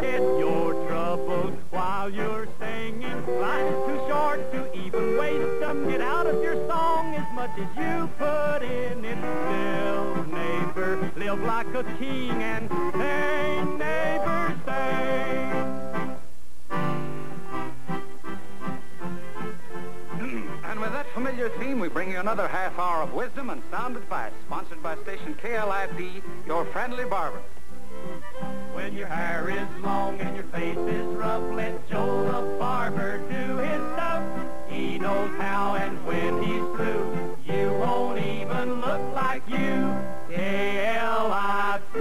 forget your troubles while you're singing. Life's too short to even waste them. Get out of your song as much as you put in it. Live, neighbor, live like a king and sing, neighbor, sing. And with that familiar theme, we bring you another half hour of wisdom and sound advice, sponsored by station KLIP, your friendly barber. When your hair is long and your face is rough, let Joe the barber do his stuff. He knows how, and when he's through, you won't even look like you. KLIP.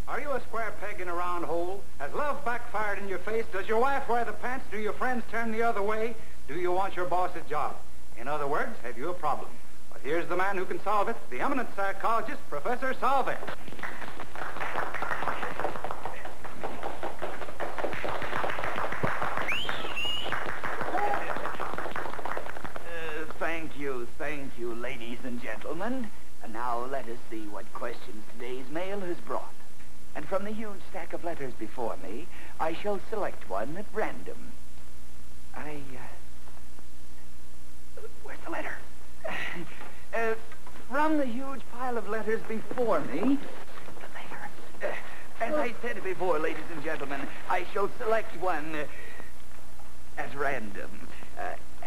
Are you a square peg in a round hole? Has love backfired in your face? Does your wife wear the pants? Do your friends turn the other way? Do you want your boss's job? In other words, have you a problem? But here's the man who can solve it, the eminent psychologist, Professor Salve. Thank you, ladies and gentlemen. And now let us see what questions today's mail has brought. And from the huge stack of letters before me, I shall select one at random. Where's the letter? From the huge pile of letters before me, the letter. As I said before, ladies and gentlemen, I shall select one at random.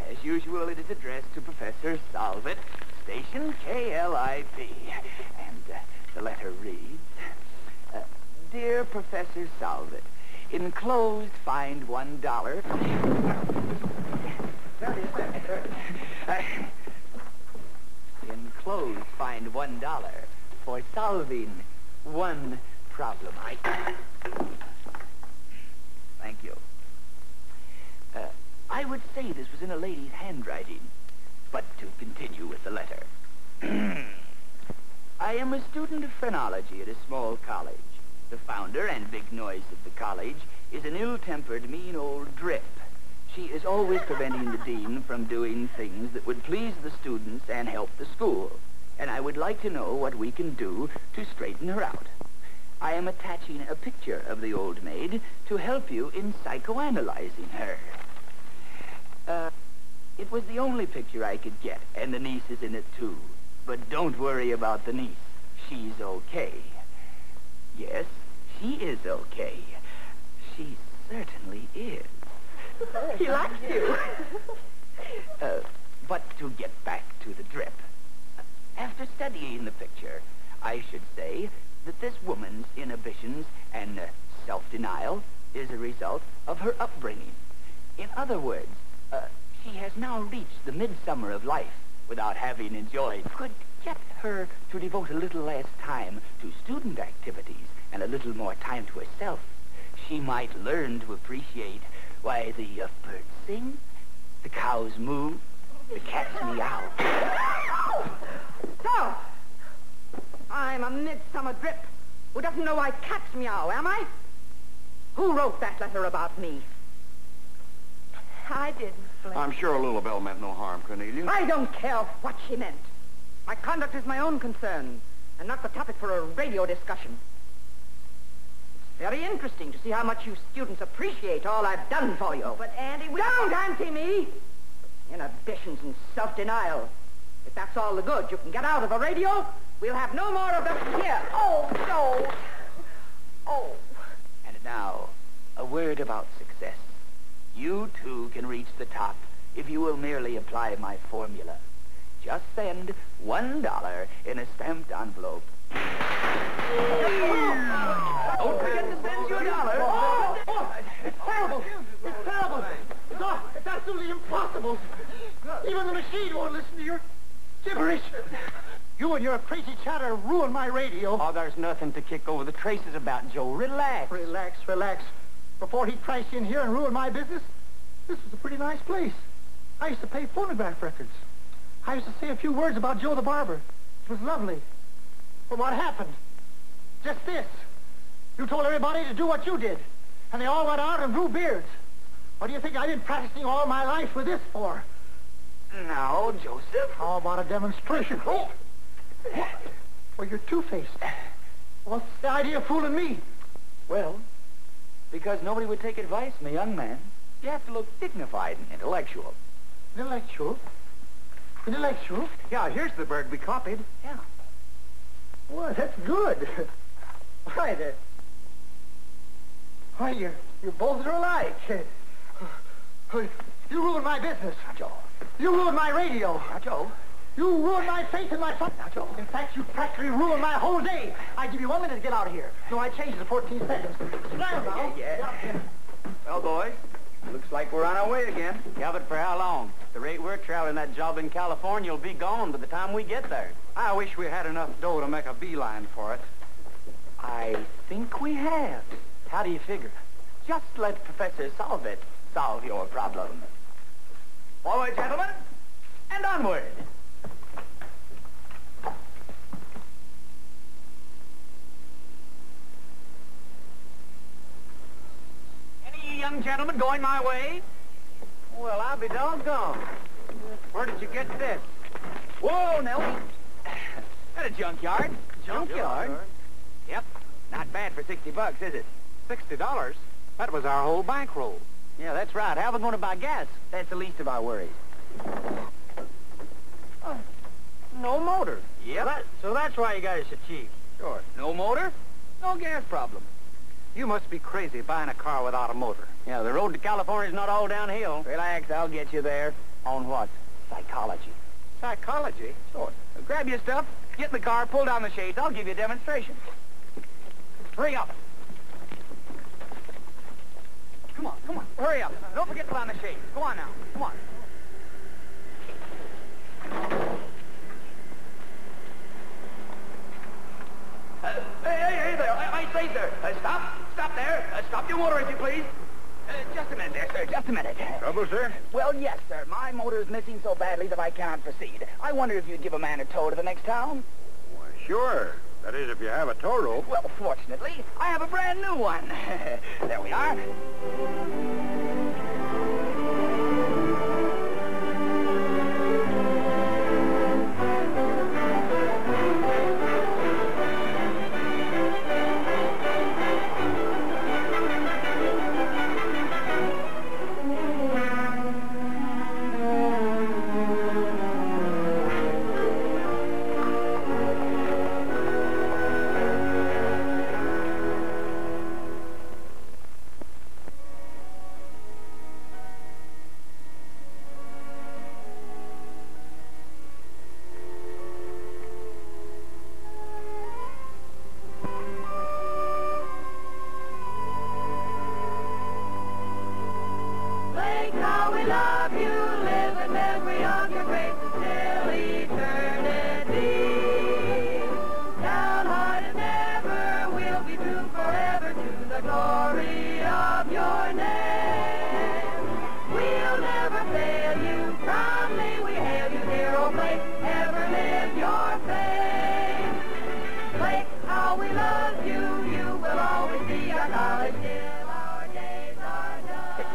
As usual, it is addressed to Professor Salvet, station KLIP. And the letter reads, Dear Professor Salvet, enclosed find $1. Enclosed find $1 for solving one problem. Thank you. I would say this was in a lady's handwriting, but to continue with the letter. I am a student of phrenology at a small college. The founder and big noise of the college is an ill-tempered, mean old drip. She is always preventing the dean from doing things that would please the students and help the school. And I would like to know what we can do to straighten her out. I am attaching a picture of the old maid to help you in psychoanalyzing her. It was the only picture I could get, and the niece is in it too. But don't worry about the niece. She's okay. Yes, she is okay. She certainly is. He likes you. But to get back to the drip. After studying the picture, I should say that this woman's inhibitions and self-denial is a result of her upbringing. In other words, she has now reached the midsummer of life without having enjoyed. Could get her to devote a little less time to student activities and a little more time to herself. She might learn to appreciate why the birds sing, the cows moo, the cats meow. So, I'm a midsummer drip who doesn't know why cats meow, am I? Who wrote that letter about me? I didn't, Flint. I'm sure Lulubelle meant no harm, Cornelia. I don't care what she meant. My conduct is my own concern, and not the topic for a radio discussion. It's very interesting to see how much you students appreciate all I've done for you. But, Andy, we... Don't anti me! Inhibitions and self-denial. If that's all the good you can get out of a radio, we'll have no more of them here. Oh, no. Oh. And now, a word about success. You, too, can reach the top if you will merely apply my formula. Just send $1 in a stamped envelope. Don't forget to send your $1. It's terrible. It's terrible. It's absolutely impossible. Even the machine won't listen to your gibberish. You and your crazy chatter ruined my radio. Oh, there's nothing to kick over the traces about, Joe. Relax. Relax. Before he crashed in here and ruined my business, this was a pretty nice place. I used to pay phonograph records. I used to say a few words about Joe the barber. It was lovely. But what happened? Just this. You told everybody to do what you did, and they all went out and grew beards. What do you think I've been practicing all my life with this for? Now, Joseph. How about a demonstration? Oh! Well, you're two-faced. What's the idea of fooling me? Well, because nobody would take advice from a young man, you have to look dignified and intellectual. Intellectual? Intellectual? Yeah, here's the bird we copied. Yeah. Well, that's good. Why, why, you both are alike. You ruined my business. Now, Joe. You ruined my radio. Now, Joe. You ruined my faith in my son. Now, Joe. In fact, you practically ruined my whole day. I give you 1 minute to get out of here. No, I changed it to 14 seconds. Sit down now. Yeah. Well, boys, looks like we're on our way again. Yeah, but for how long? The rate we're traveling that job in California will be gone by the time we get there. I wish we had enough dough to make a beeline for it. I think we have. How do you figure? Just let Professor Solvit solve your problem. Forward, gentlemen, and onward. Any young gentlemen going my way? Well, I'll be doggone. Where did you get this? Whoa, Nellie. At a junkyard. Junkyard? Yep. Not bad for $60, is it? $60? That was our whole bankroll. Yeah, that's right. How are we going to buy gas? That's the least of our worries. No motor. Yep. So that's why you got us so cheap. Sure. No motor, no gas problem. You must be crazy buying a car without a motor. Yeah, the road to California's not all downhill. Relax, I'll get you there. On what? Psychology. Psychology? Sure. Grab your stuff, get in the car, pull down the shades. I'll give you a demonstration. Hurry up. Come on. Hurry up. Don't forget to pull down the shades. Go on now. Come on. Hey there. I say, sir. Stop there. Stop your motor, if you please. Just a minute there, sir. Just a minute. Trouble, sir? Well, yes, sir. My motor is missing so badly that I cannot proceed. I wonder if you'd give a man a tow to the next town? Why, sure. That is, if you have a tow rope. Well, fortunately, I have a brand new one. There we are.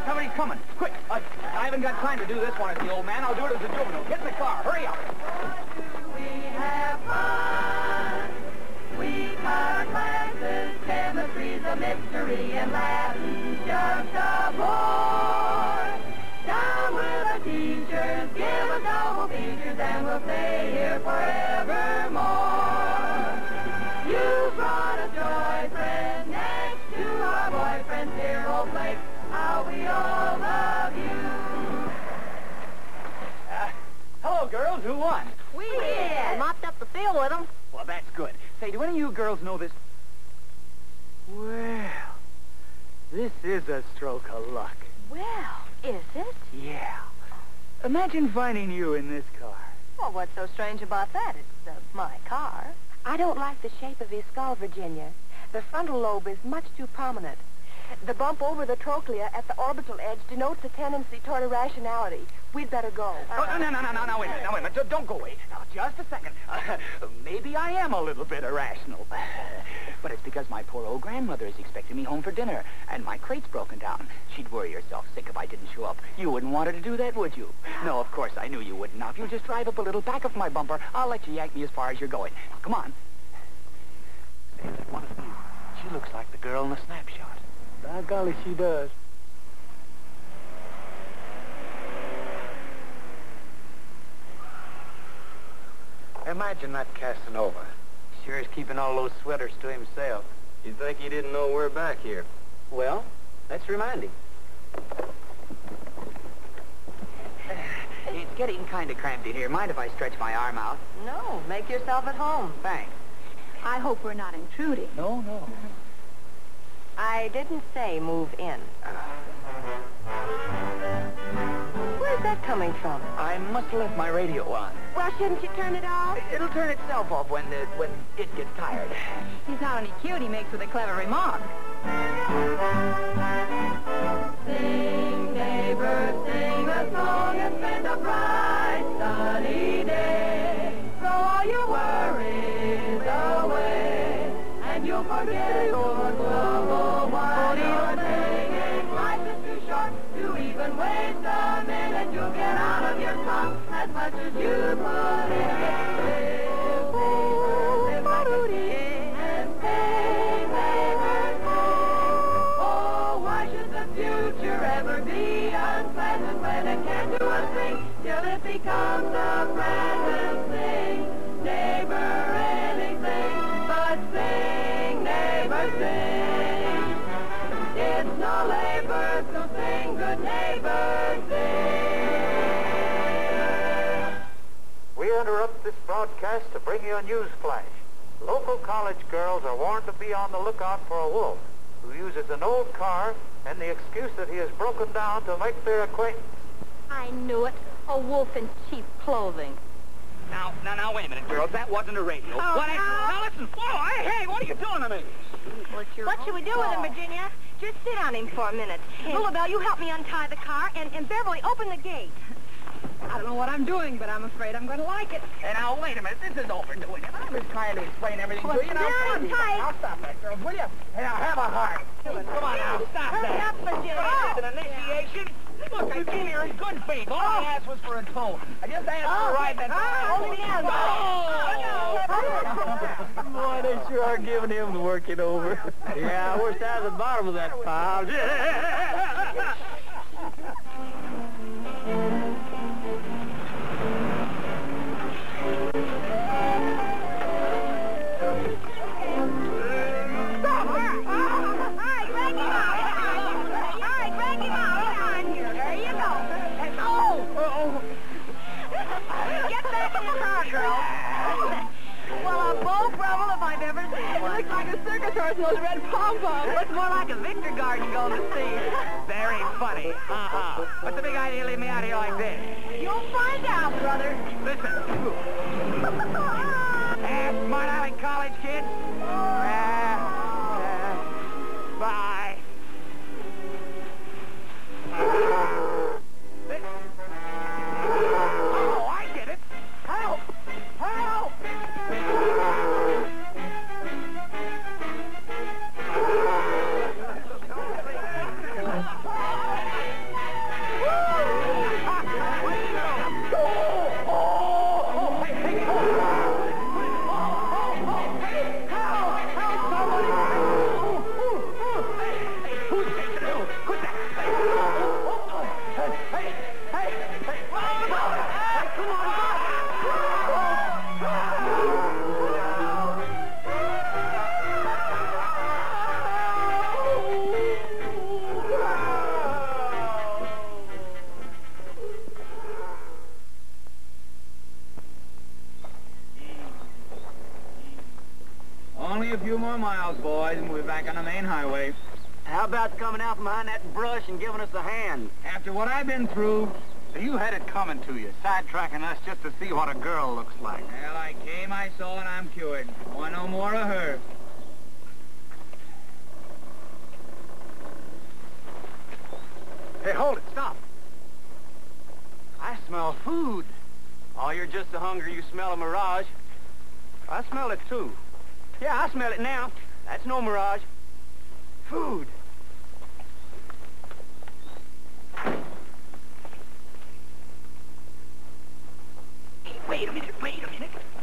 Somebody's coming. Quick. I haven't got time to do this one as the old man. I'll do it as a juvenile. Get in the car. Hurry up. We have fun. We cut our classes. Chemistry's a mystery and Latin's just a bore. Down with our teachers. Give us double features and we'll stay here forevermore. You brought a joy, friend, next to our boyfriends here, old Blake. How we all love you. Hello, girls. Who won? We did. Mopped up the field with them. Well, that's good. Say, do any of you girls know this? Well, this is a stroke of luck. Well, is it? Yeah. Imagine finding you in this car. Well, what's so strange about that? It's my car. I don't like the shape of his skull, Virginia. The frontal lobe is much too prominent. The bump over the trochlea at the orbital edge denotes a tendency toward irrationality. We'd better go. Oh, no, wait a minute. Don't go away. Now, just a second. Maybe I am a little bit irrational. But it's because my poor old grandmother is expecting me home for dinner, and my crate's broken down. She'd worry herself sick if I didn't show up. You wouldn't want her to do that, would you? No, of course, I knew you wouldn't. Now, if you'll just drive up a little back of my bumper, I'll let you yank me as far as you're going. Come on. Hey, that one of you. She looks like the girl in the snapshot. By golly, she does. Imagine that Casanova. Sure is keeping all those sweaters to himself. You'd think he didn't know we're back here. Well, let's remind him. It's getting kind of cramped in here. Mind if I stretch my arm out? No, make yourself at home. Thanks. I hope we're not intruding. No, no. I didn't say move in. Where's that coming from? I must have left my radio on. Well, shouldn't you turn it off? It'll turn itself off when it gets tired. He's not only cute, he makes with a clever remark. Sing, neighbor, sing a song and spend a bright, sunny day. Throw all your worries away, and you'll forget your trouble while you're singing. Life is too short to even waste a minute. You'll get out of your slump as much as you put in it. Live, like a king and sing, neighbor, sing. Oh, why should the future ever be unpleasant when it can't do a thing till it becomes a present? Sing, neighbor, anything but sing, neighbor, sing. It's no labor, so sing, good neighbor, sing. We interrupt this broadcast to bring you a news flash. Local college girls are warned to be on the lookout for a wolf who uses an old car and the excuse that he has broken down to make their acquaintance. I knew it. A wolf in cheap clothing. Now, wait a minute, girls. That wasn't a radio. Now, listen. Whoa, hey, what are you doing to me? What should we do with him, Virginia? Just sit on him for a minute. Lulubelle, you help me untie the car, and Beverly, open the gate. I don't know what I'm doing, but I'm afraid I'm going to like it. Hey, now, wait a minute. This is overdoing it. I was trying to explain everything to you. Now, very tight. Now, stop that, girls, will you? Hey, now, have a heart. Come on now, stop Hurry that. up, Virginia. What is it, an initiation? Look, I came here in good faith. All I asked was for a tow. I just asked for a ride that Hold it down. Boy, they sure are giving him the working over. Yeah, we're down at the bottom of that pile. Well, a bull brummel if I've ever seen one. Looks like a circus horse in those red pom-poms. Looks more like a Victor garden going to see. Very funny. What's the big idea to leave me out here like this? You'll find out, brother. Listen. Smart Aleck college kids. Bye. Oh, I get it. Help! Help! Only a few more miles, boys, and we'll be back on the main highway. How about coming out from behind that brush and giving us a hand? After what I've been through, You had it coming to you, sidetracking us just to see what a girl looks like. well, I came, I saw, and I'm cured. Want no more of her. Hey, hold it, stop. I smell food. Oh, you're just so hungry you smell a mirage. I smell it, too. Yeah, I smell it now. That's no mirage. Food. Hey, wait a minute.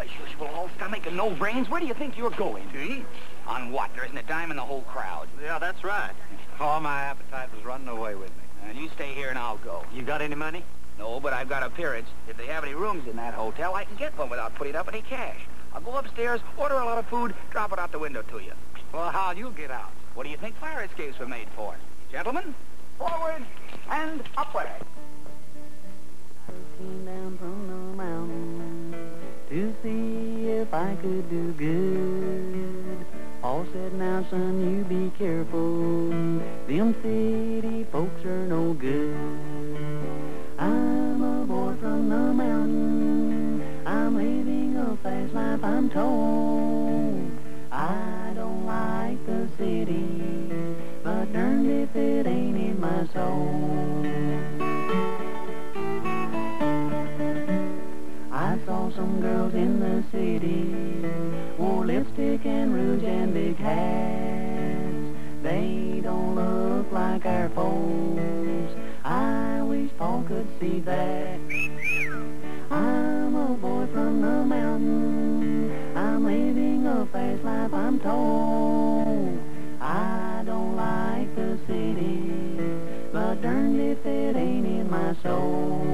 as usual, all stomach and no brains. Where do you think you're going? To eat? On what? There isn't a dime in the whole crowd. Yeah, that's right. Oh, my appetite was running away with me. And you stay here and I'll go. You got any money? No, but I've got a peerage. If they have any rooms in that hotel, I can get one without putting up any cash. I'll go upstairs, order a lot of food, drop it out the window to you. Well, how'll you get out? What do you think fire escapes were made for? Gentlemen, forward and upward. I came down from the mountain to see if I could do good. All said, now, son, you be careful. Them city folks are no good. I'm a boy from the mountain. I'm living a fast life, I'm told. I don't like the city, but darned if it ain't in my soul. I saw some girls in the city, wore lipstick and rouge and big hats. They don't look like our folks. I wish Paul could see that. I'm a boy from the mountain. I'm living a fast life, I'm told. I don't like the city, but darned if it ain't in my soul.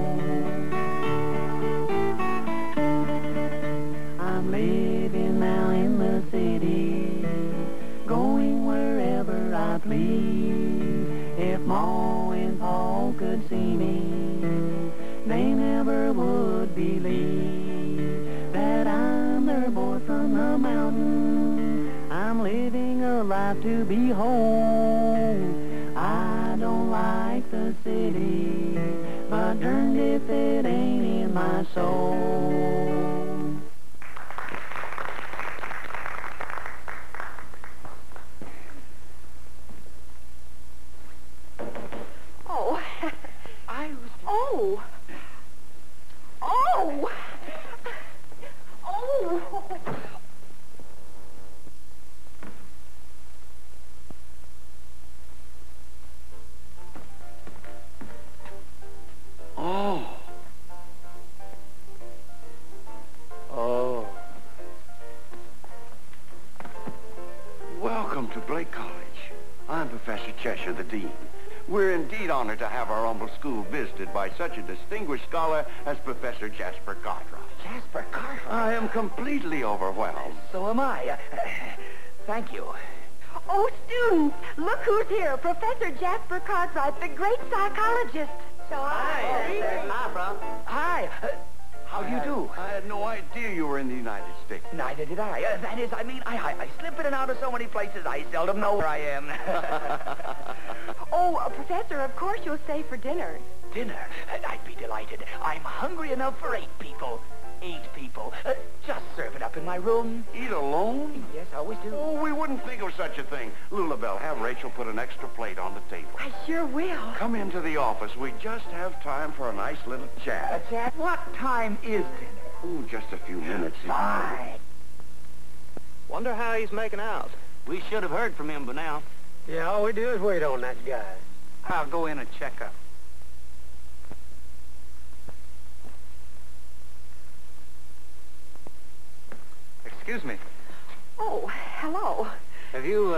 I'm living now in the city, going wherever I please. If Ma and Paul could see me, they never would believe that I'm their boy from the mountain. I'm living a life to behold. I don't like the city, but darned if it ain't in my soul. Oh. Oh! Oh! Oh! Oh. Oh. Welcome to Blake College. I'm Professor Cheshire, the dean. We're indeed honored to have our humble school visited by such a distinguished scholar as Professor Jasper Cartwright. Jasper Cartwright? I am completely overwhelmed. So am I. Thank you. Oh, students, look who's here. Professor Jasper Cartwright, the great psychologist. Hi, Brown. Hi. How do you do? I had no idea you were in the United States. Neither did I. That is, I slip in and out of so many places, I seldom know where I am. Oh, Professor, of course you'll stay for dinner. Dinner? I'd be delighted. I'm hungry enough for 8 people. 8 people. Just serve it up in my room. Eat alone? Yes, I always do. Oh, we wouldn't think of such a thing. Lulubelle, have Rachel put an extra plate on the table. I sure will. Come into the office. We just have time for a nice little chat. Chat? What time is dinner? Oh, just a few minutes. Fine. Wonder how he's making out. We should have heard from him by now. Yeah, all we do is wait on that guy. I'll go in and check up. Excuse me. Oh, hello. Have you,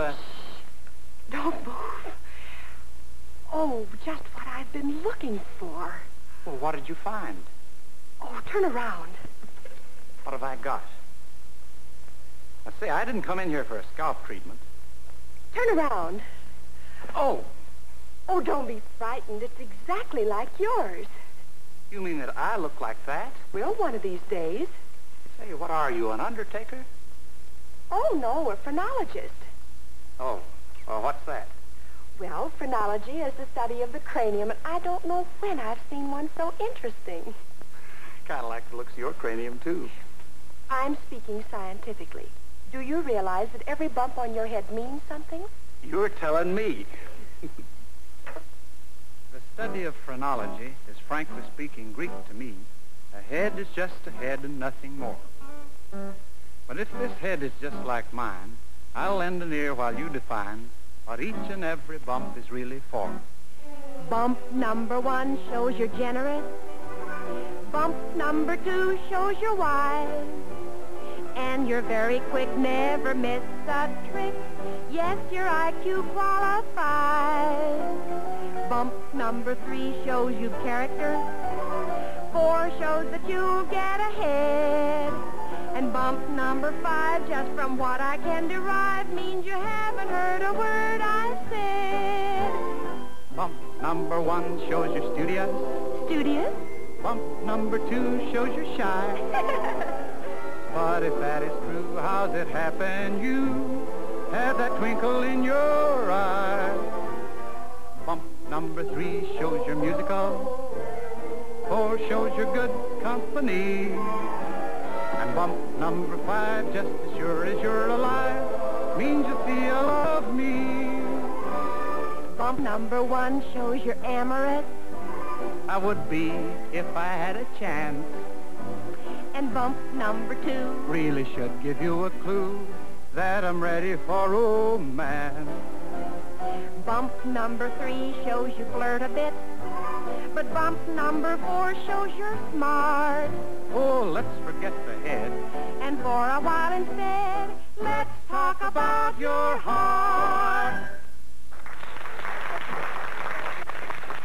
Don't move. Oh, just what I've been looking for. Well, what did you find? Oh, turn around. What have I got? Now, say, I didn't come in here for a scalp treatment. Turn around. Oh, Oh, don't be frightened. It's exactly like yours. you mean that I look like that? Well, one of these days. Say, what are you, an undertaker? Oh, no, a phrenologist. Oh, well, what's that? Well, phrenology is the study of the cranium, and I don't know when I've seen one so interesting. Kind of like the looks of your cranium, too. I'm speaking scientifically. Do you realize that every bump on your head means something? You're telling me. The study of phrenology is, frankly speaking, Greek to me. A head is just a head and nothing more. But if this head is just like mine, I'll lend an ear while you define what each and every bump is really for. Bump number 1 shows you're generous. Bump number 2 shows you're wise. And you're very quick, never miss a trick. Yes, your IQ qualifies. Bump number 3 shows you character. 4 shows that you'll get ahead. And bump number 5, just from what I can derive, means you haven't heard a word I said. Bump number 1 shows you're studious. Studious? Bump number 2 shows you're shy. But if that is true, how's it happen you have that twinkle in your eye? Bump number 3 shows you're musical. 4 shows you're good company. And bump number 5, just as sure as you're alive, means you feel of me. Bump number 1 shows you're amorous. I would be if I had a chance. And bump number 2 Really should give you a clue that I'm ready for romance. Bump number 3 shows you flirt a bit. But bump number 4 shows you're smart. Oh, let's forget the head. And for a while instead, let's talk about your heart.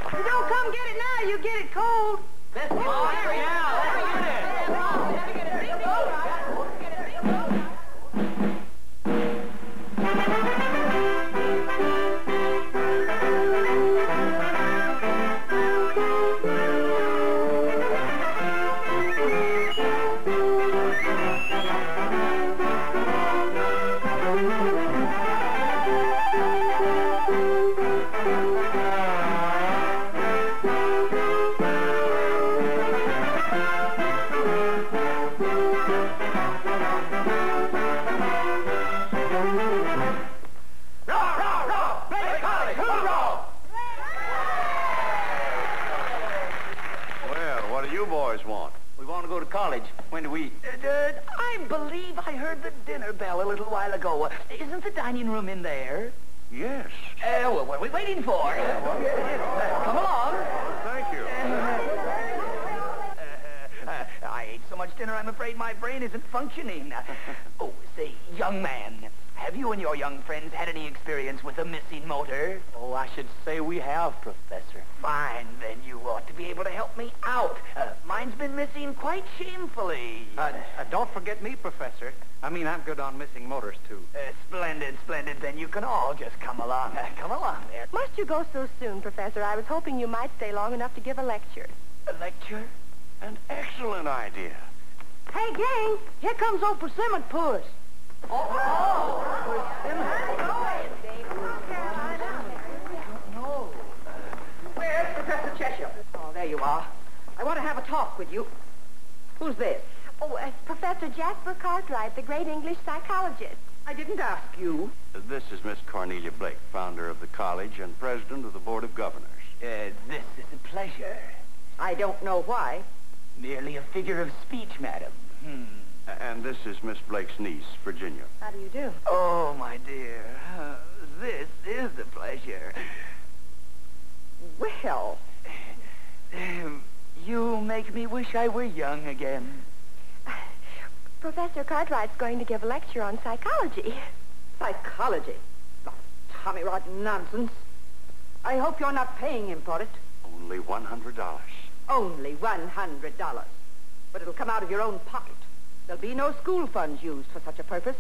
If you don't come get it now, you get it cold. Let's get hungry now. Let's get it. College. When do we eat? I believe I heard the dinner bell a little while ago. Isn't the dining room in there? Yes. Well, what are we waiting for? Come along. Thank you. I ate so much dinner, I'm afraid my brain isn't functioning. Oh, say, young man, have you and your young friends had any experience with a missing motor? Oh, I should say we have, Professor. Fine, then you ought to be able to help me out. Mine's been missing quite shamefully. Don't forget me, Professor. I mean, I'm good on missing motors, too. Splendid, splendid. Then you can all just come along. Come along there. Must you go so soon, Professor? I was hoping you might stay long enough to give a lecture. A lecture? An excellent idea. Hey, gang, here comes old Persimmon Puss. Where's Professor Cheshire? Oh, there you are. I want to have a talk with you. Who's this? Oh, Professor Jasper Cartwright, the great English psychologist. I didn't ask you. This is Miss Cornelia Blake, founder of the college and president of the Board of Governors. This is a pleasure. I don't know why. Merely a figure of speech, madam. And this is Miss Blake's niece, Virginia. How do you do? Oh, my dear. This is a pleasure. Well, You make me wish I were young again. Professor Cartwright's going to give a lecture on psychology. psychology. Oh, Tommy Rod nonsense. I hope you're not paying him for it. Only $100. Only $100. But it'll come out of your own pocket. There'll be no school funds used for such a purpose.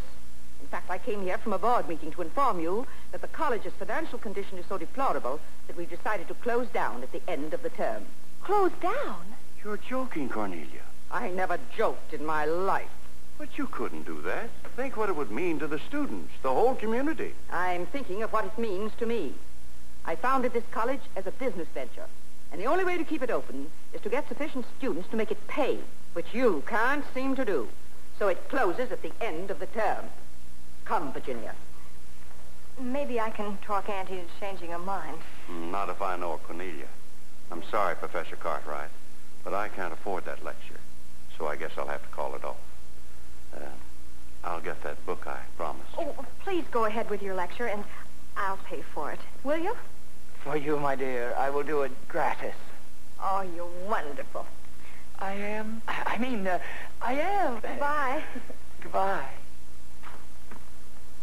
In fact, I came here from a board meeting to inform you that the college's financial condition is so deplorable that we've decided to close down at the end of the term. Closed down? You're joking, Cornelia. I never joked in my life. But you couldn't do that. Think what it would mean to the students, the whole community. I'm thinking of what it means to me. I founded this college as a business venture, and the only way to keep it open is to get sufficient students to make it pay, which you can't seem to do. So it closes at the end of the term. Come, Virginia. Maybe I can talk Auntie into changing her mind. Not if I know Cornelia. I'm sorry, Professor Cartwright, but I can't afford that lecture, so I guess I'll have to call it off. I'll get that book I promised. Oh, please go ahead with your lecture, and I'll pay for it. Will you? For you, my dear, I will do it gratis. Oh, you're wonderful. I am. I am. Bye. Goodbye.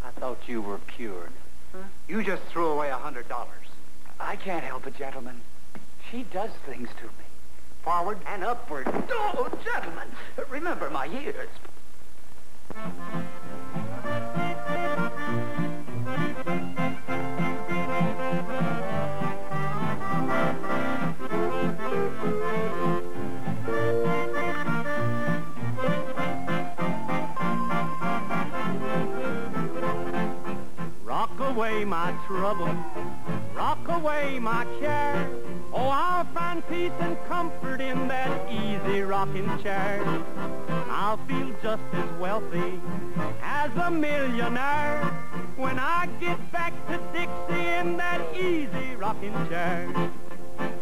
I thought you were cured. Huh? You just threw away $100. I can't help it, gentlemen. She does things to me. Forward and upward. Oh, gentlemen, remember my years. Rock away my trouble, rock away my care. Oh, I'll find peace and comfort in that easy rocking chair. I'll feel just as wealthy as a millionaire when I get back to Dixie in that easy rocking chair.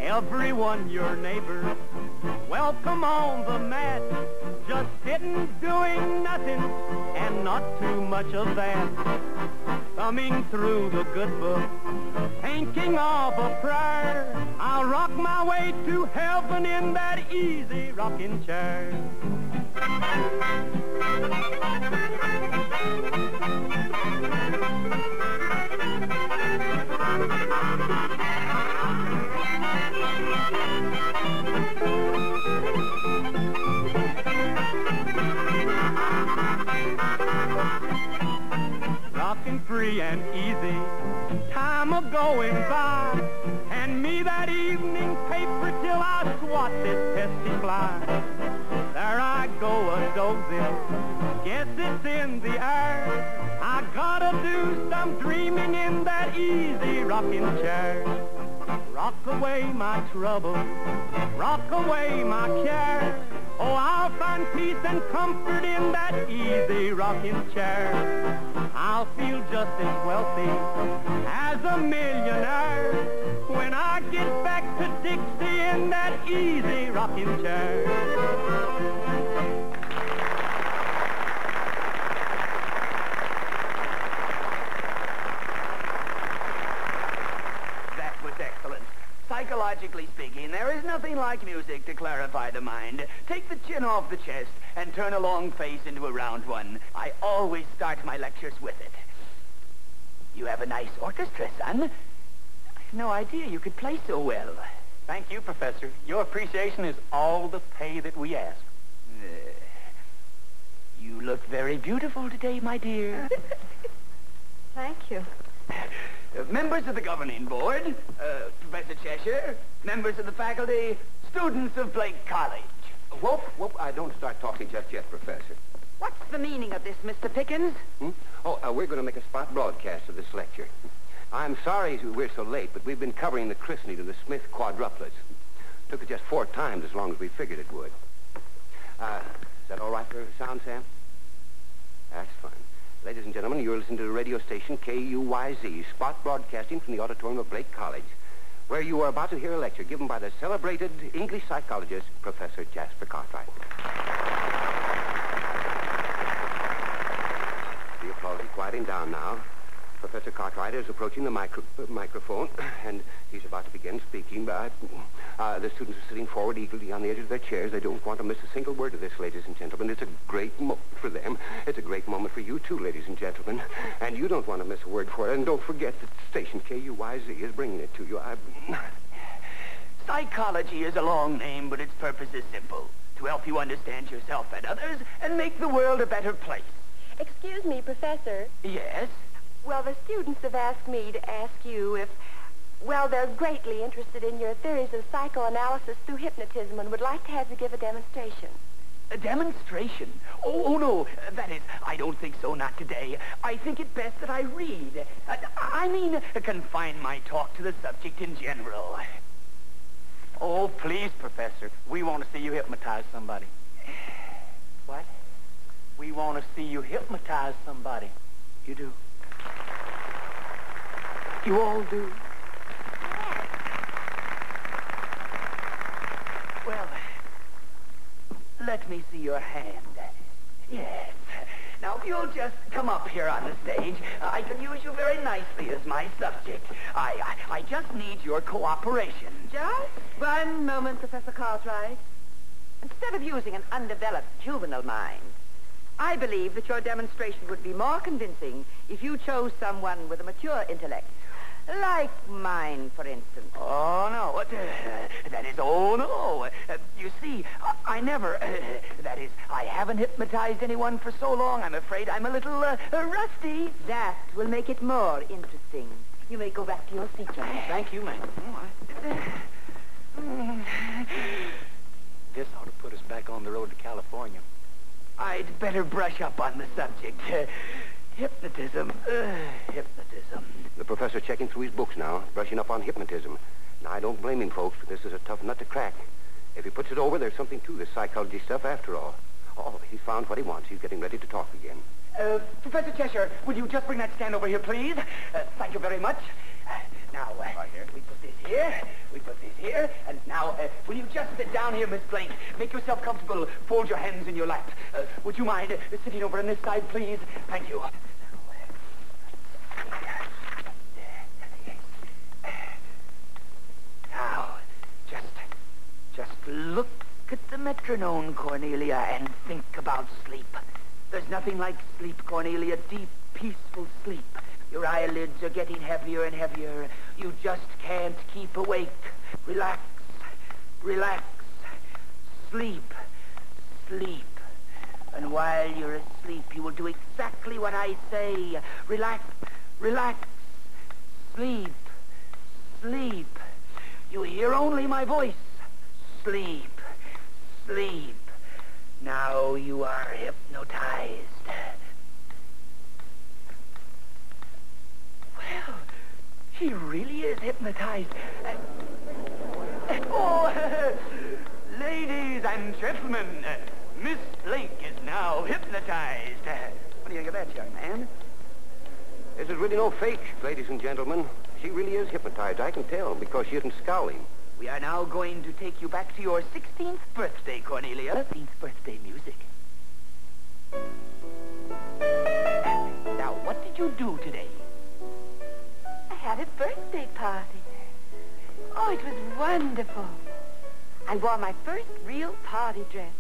Everyone, your neighbor, welcome on the mat. Just sitting doing nothing and not too much of that. Thumbing through the good book, thinking of a prayer. I'll rock my way to heaven in that easy rocking chair. Rocking free and easy, time a-going by. Hand me that evening paper till I swat this pesky fly. There I go a-dozing, guess it's in the air. I gotta do some dreaming in that easy rocking chair. Rock away my trouble, rock away my care. Oh, I'll find peace and comfort in that easy rocking chair. I'll feel just as wealthy as a millionaire when I get back to Dixie in that easy rocking chair. Psychologically speaking, there is nothing like music to clarify the mind. Take the chin off the chest and turn a long face into a round one. I always start my lectures with it. You have a nice orchestra, son. I had no idea you could play so well. Thank you, Professor. Your appreciation is all the pay that we ask. You look very beautiful today, my dear. Thank you. Members of the governing board, Professor Cheshire, members of the faculty, students of Blake College. Whoop, don't start talking just yet, Professor. What's the meaning of this, Mr. Pickens? We're going to make a spot broadcast of this lecture. I'm sorry we're so late, but we've been covering the christening of the Smith quadruplets. Took it just 4 times as long as we figured it would. Is that all right for sound, Sam? That's fine. Ladies and gentlemen, you're listening to the radio station KUYZ, spot broadcasting from the auditorium of Blake College, where you are about to hear a lecture given by the celebrated English psychologist, Professor Jasper Cartwright. The applause is quieting down now. Professor Cartwright is approaching the microphone, and he's about to begin speaking. The students are sitting forward eagerly on the edge of their chairs. They don't want to miss a single word of this, ladies and gentlemen. It's a great moment for them. It's a great moment for you, too, ladies and gentlemen. And you don't want to miss a word for it. And don't forget that station KUYZ is bringing it to you. Psychology is a long name, but its purpose is simple. To help you understand yourself and others and make the world a better place. Excuse me, Professor. Yes? Well, the students have asked me to ask you if, well, they're greatly interested in your theories of psychoanalysis through hypnotism and would like to have you give a demonstration. A demonstration? Oh, no. That is, I don't think so, not today. I think it best that I read. I mean, confine my talk to the subject in general. Oh, please, Professor. We want to see you hypnotize somebody. What? We want to see you hypnotize somebody. You do? You all do? Well, let me see your hand. Yes. Now, if you'll just come up here on the stage, I can use you very nicely as my subject. I just need your cooperation. Just one moment, Professor Cartwright. Instead of using an undeveloped juvenile mind, I believe that your demonstration would be more convincing if you chose someone with a mature intellect. Like mine, for instance. Oh, no. That is, oh, no. You see, I never, that is, I haven't hypnotized anyone for so long. I'm afraid I'm a little rusty. That will make it more interesting. You may go back to your seat, John. Thank you, ma'am. This ought to put us back on the road to California. I'd better brush up on the subject. Hypnotism. Hypnotism. The professor's checking through his books now, brushing up on hypnotism. Now, I don't blame him, folks, but this is a tough nut to crack. If he puts it over, there's something to this psychology stuff after all. Oh, he's found what he wants. He's getting ready to talk again. Professor Cheshire, will you just bring that stand over here, please? Thank you very much. Now, right here. We put this here, we put this here, and now, will you just sit down here, Miss Blake? Make yourself comfortable. Fold your hands in your lap. Would you mind sitting over on this side, please? Thank you. Now, just look at the metronome, Cornelia, and think about sleep. There's nothing like sleep, Cornelia. Deep, peaceful sleep. Your eyelids are getting heavier and heavier. You just can't keep awake. Relax. Relax. Sleep. Sleep. And while you're asleep, you will do exactly what I say. Relax. Relax. Sleep. Sleep. You hear only my voice. Sleep. Sleep. Now you are hypnotized. Well, she really is hypnotized. Ladies and gentlemen, Miss Blake is now hypnotized. What do you think of that, young man? This is really no fake, ladies and gentlemen. She really is hypnotized. I can tell because she isn't scowling. We are now going to take you back to your 16th birthday, Cornelia. 16th birthday music. Now, what did you do today? I had a birthday party. Oh, it was wonderful. I wore my first real party dress.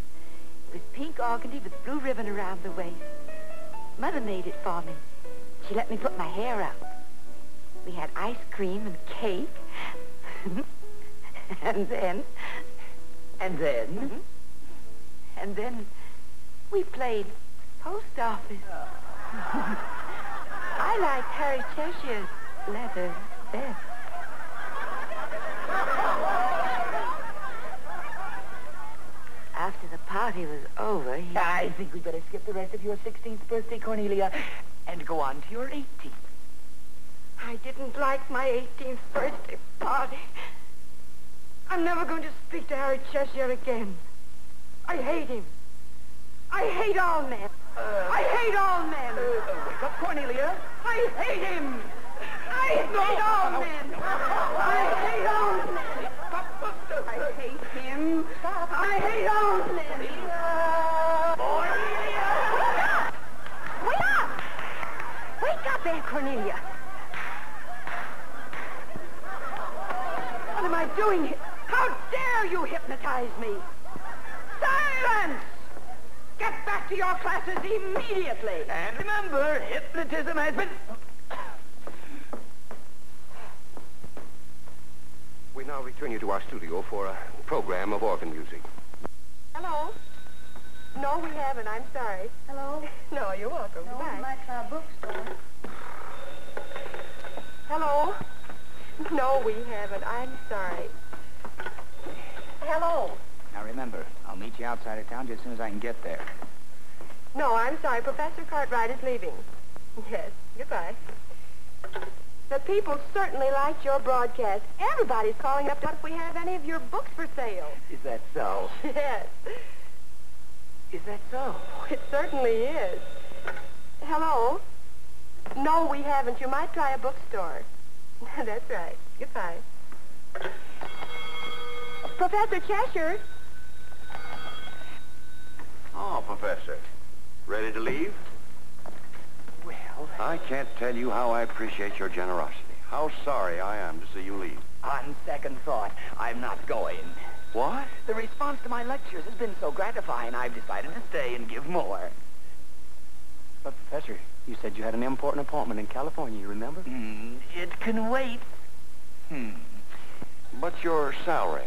It was pink organdy with blue ribbon around the waist. Mother made it for me. She let me put my hair up. We had ice cream and cake. And then we played post office. I liked Harry Cheshire's leather vest. After the party was over, I think we'd better skip the rest of your 16th birthday, Cornelia, and go on to your 18th. I didn't like my 18th birthday party. I'm never going to speak to Harry Cheshire again. I hate him. I hate all men. I hate all men. Wake up, Cornelia. I hate him. I hate all men. I hate all men. I hate him. I hate all men. Wake up! Wake up there, Cornelia. What am I doing here? How dare you hypnotize me? Silence! Get back to your classes immediately. And remember, hypnotism has been... We now return you to our studio for a program of organ music. Hello? No, we haven't. I'm sorry. Hello? No, you're welcome. No, Goodbye. we might try a bookstore. Hello? No, we haven't. I'm sorry. Hello? Now remember, I'll meet you outside of town just as soon as I can get there. No, I'm sorry. Professor Cartwright is leaving. Yes. Goodbye. The people certainly liked your broadcast. Everybody's calling up to if we have any of your books for sale. Is that so? Yes. Is that so? It certainly is. Hello? No, we haven't. You might try a bookstore. That's right. Goodbye. Professor Cheshire. Oh, Professor. Ready to leave? Well, I can't tell you how I appreciate your generosity. How sorry I am to see you leave. on second thought, I'm not going. What? The response to my lectures has been so gratifying, I've decided to stay and give more. But, Professor, you said you had an important appointment in California, you remember? It can wait. But your salary?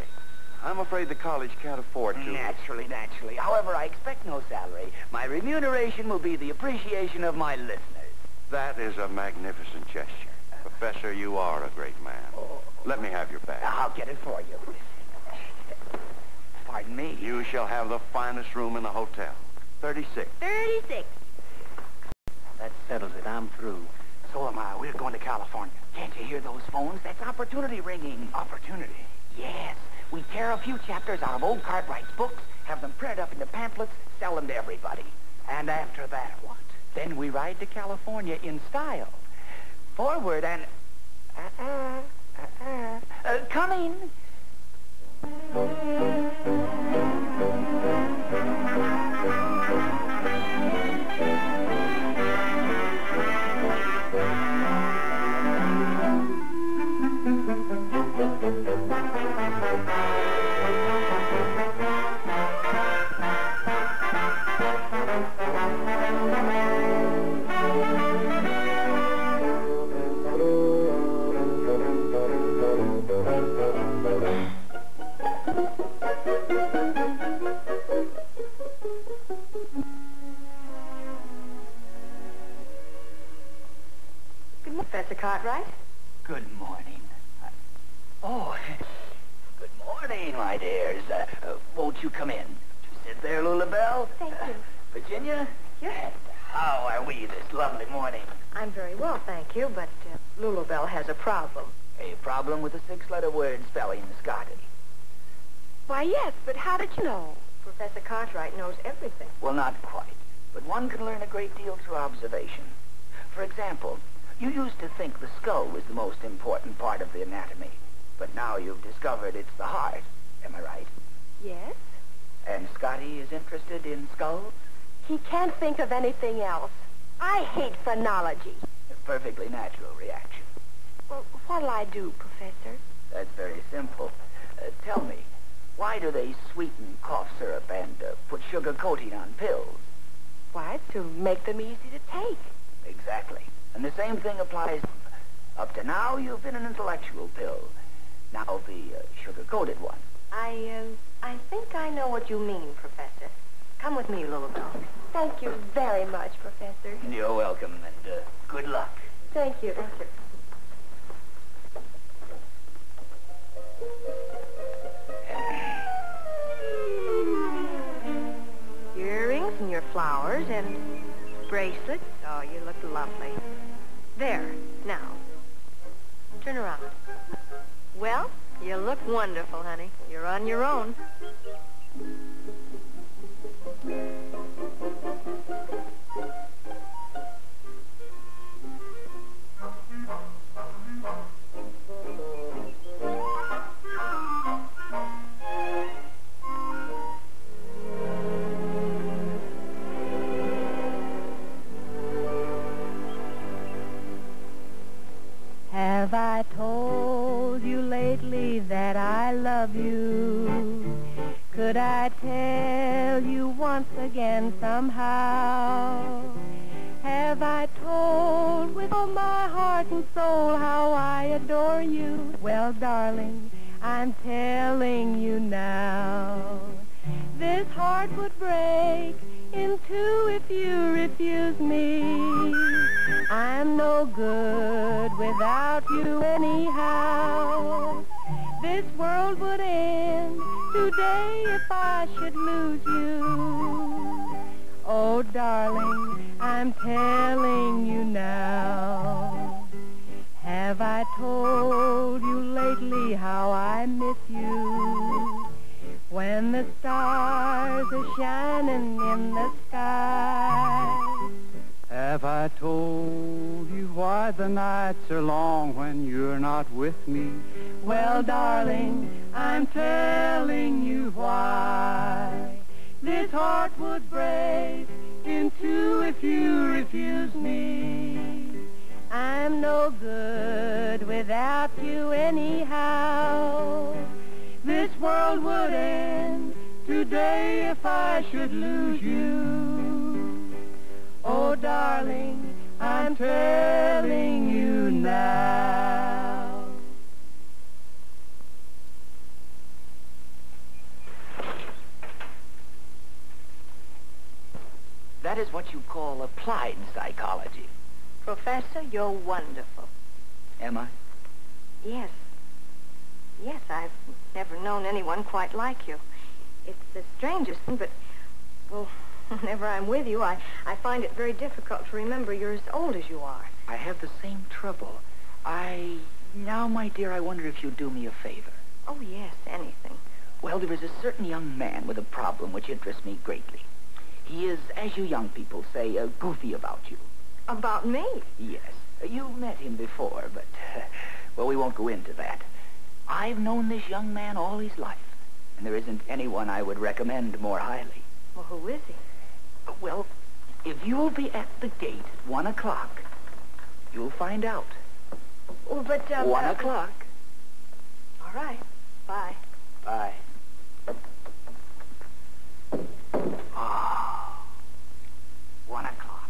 I'm afraid the college can't afford to. Naturally. However, I expect no salary. My remuneration will be the appreciation of my listeners. That is a magnificent gesture. Professor, you are a great man. Let me have your badge. I'll get it for you. Pardon me. You shall have the finest room in the hotel. 36. 36. That settles it. I'm through. So am I. We're going to California. Can't you hear those phones? That's opportunity ringing. Opportunity? Yes. We tear a few chapters out of old Cartwright's books, have them printed up into pamphlets, sell them to everybody. And after that, what? Then we ride to California in style. Forward and... coming. Professor Cartwright? Good morning. Good morning, my dears. Won't you come in? Sit there, Lulubelle. Thank you. Virginia? Yes. How are we this lovely morning? I'm very well, thank you, but Lulubelle has a problem. A problem with a 6-letter word spelling, Scotty. Why, yes, but how did you know? Professor Cartwright knows everything. Well, not quite. But one can learn a great deal through observation. For example, you used to think the skull was the most important part of the anatomy. But now you've discovered it's the heart. Am I right? Yes? And Scotty is interested in skulls? He can't think of anything else. I hate phrenology. A perfectly natural reaction. Well, what'll I do, Professor? That's very simple. Tell me, why do they sweeten cough syrup and put sugar coating on pills? Why, to make them easy to take. Exactly. And the same thing applies. Up to now, you've been an intellectual pill. Now the sugar-coated one. I think I know what you mean, Professor. Come with me, Lulubelle. Thank you very much, Professor. You're welcome, and good luck. Thank you. Thank you. Earrings and your flowers and bracelets. Oh, you look lovely. There, now. Turn around. Well, you look wonderful, honey. You're on your own. Have I told you lately that I love you? Could I tell you once again somehow? Have I told with all my heart and soul how I adore you? Well, darling, I'm telling you now. This heart would break in two if you refuse me. I'm no good without you anyhow. This world would end today if I should lose you. Oh, darling, I'm telling you now. Have I told you lately how I miss you? When the stars are shining in the sky. Have I told you why the nights are long when you're not with me? Well, darling, I'm telling you why. This heart would break in two if you refuse me. I'm no good without you anyhow. This world would end today if I should lose you. Oh, darling, I'm telling you now. That is what you call applied psychology. Professor, you're wonderful. Am I? Yes. Yes, I've never known anyone quite like you. It's the strangest thing, but, well, whenever I'm with you, I find it very difficult to remember you're as old as you are. I have the same trouble. Now, my dear, I wonder if you'd do me a favor. Oh, yes, anything. Well, there is a certain young man with a problem which interests me greatly. He is, as you young people say, goofy about you. About me? Yes. You met him before, but, well, we won't go into that. I've known this young man all his life, and there isn't anyone I would recommend more highly. Well, who is he? Well, if you'll be at the gate at 1 o'clock, you'll find out. Oh, but, 1 o'clock. All right. Bye. Bye. Ah, 1 o'clock.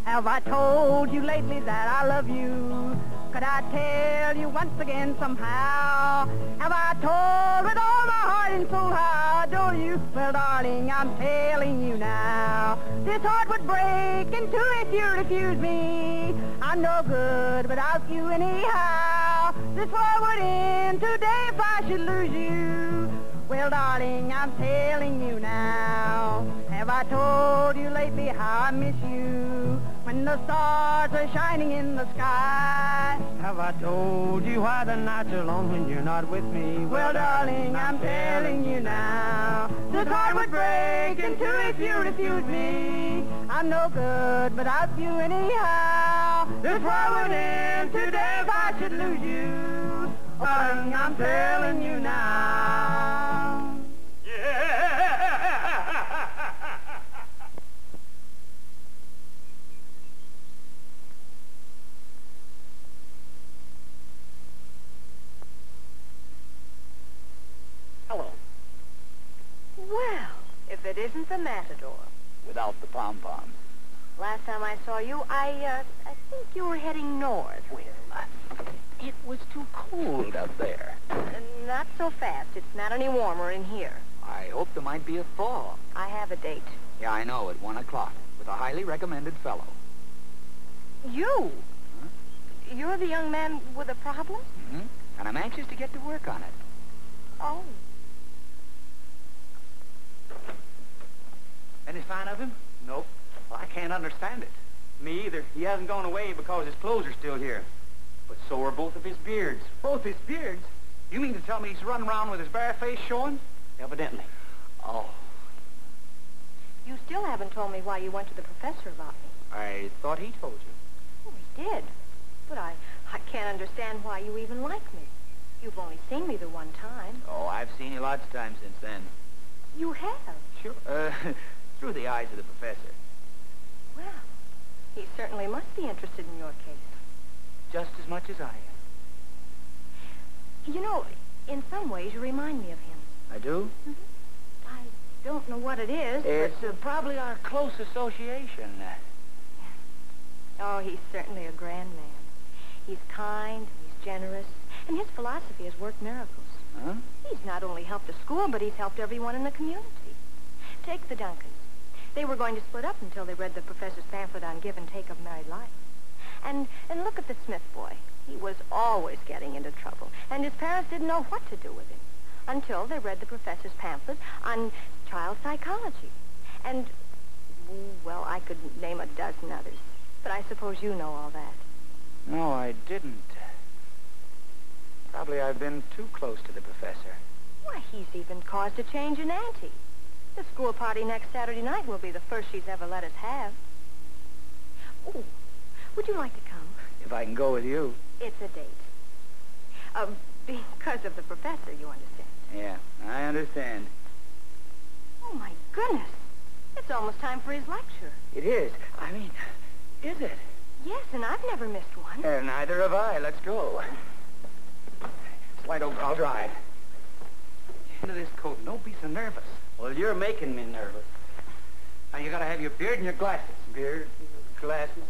Have I told you lately that I love you? Could I tell you once again somehow? Have I told with all my heart and soul how I adore you? Well, darling, I'm telling you now. This heart would break in two if you refuse me. I'm no good without you anyhow. This world would end today if I should lose you. Well, darling, I'm telling you now. Have I told you lately how I miss you? When the stars are shining in the sky. Have I told you why the nights are long when you're not with me? Well, darling, I'm telling you now. This heart would break in two if you refuse me. I'm no good without you anyhow. This world would end today if I should lose you. Oh, darling, I'm telling you now. Hello. Well, if it isn't the Matador. Without the pom-poms. Last time I saw you, I think you were heading north. Well, it was too cold up there. Not so fast. It's not any warmer in here. I hope there might be a thaw. I have a date. Yeah, I know, at 1 o'clock, with a highly recommended fellow. You? Huh? You're the young man with a problem? Mm-hmm. And I'm anxious to get to work on it. Oh. Any sign of him? Nope. Well, I can't understand it. Me either. He hasn't gone away because his clothes are still here. But so are both of his beards. Both his beards? You mean to tell me he's running around with his bare face showing? Evidently. Oh. You still haven't told me why you went to the professor about me. I thought he told you. Oh, he did. But I can't understand why you even like me. You've only seen me the one time. Oh, I've seen you lots of times since then. You have? Sure. Through the eyes of the professor. Well, he certainly must be interested in your case. Just as much as I am. You know, in some ways you remind me of him. I do? Mm-hmm. I don't know what it is, It's but... probably our close association. Oh, he's certainly a grand man. He's kind, he's generous, and his philosophy has worked miracles. Huh? He's not only helped the school, but he's helped everyone in the community. Take the Duncans. They were going to split up until they read the professor's pamphlet on give and take of married life. And look at the Smith boy. He was always getting into trouble, and his parents didn't know what to do with him until they read the professor's pamphlet on child psychology. And, well, I could name a dozen others, but I suppose you know all that. No, I didn't. Probably I've been too close to the professor. Why, he's even caused a change in Auntie. The school party next Saturday night will be the first she's ever let us have. Oh, would you like to come? If I can go with you. It's a date. Because of the professor, you understand. Yeah, I understand. Oh, my goodness. It's almost time for his lecture. It is. I mean, is it? Yes, and I've never missed one. Neither have I. Let's go. Slide over, I'll drive. Get into this coat. Don't be so nervous. Well, you're making me nervous. Now, you gotta have your beard and your glasses. Beard, glasses.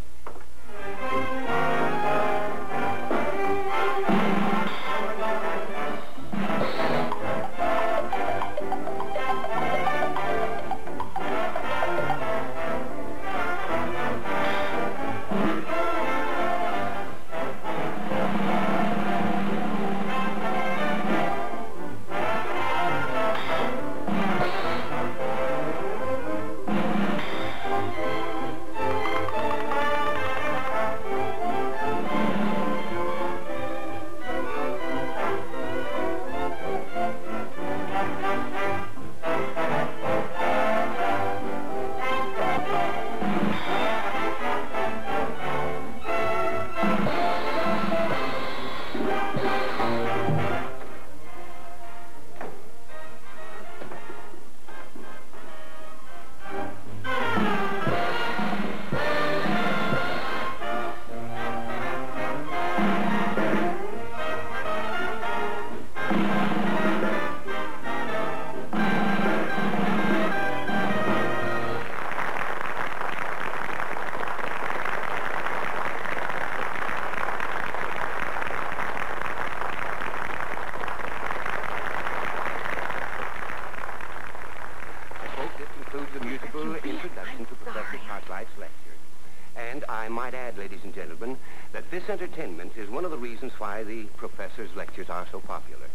I might add, ladies and gentlemen, that this entertainment is one of the reasons why the professor's lectures are so popular.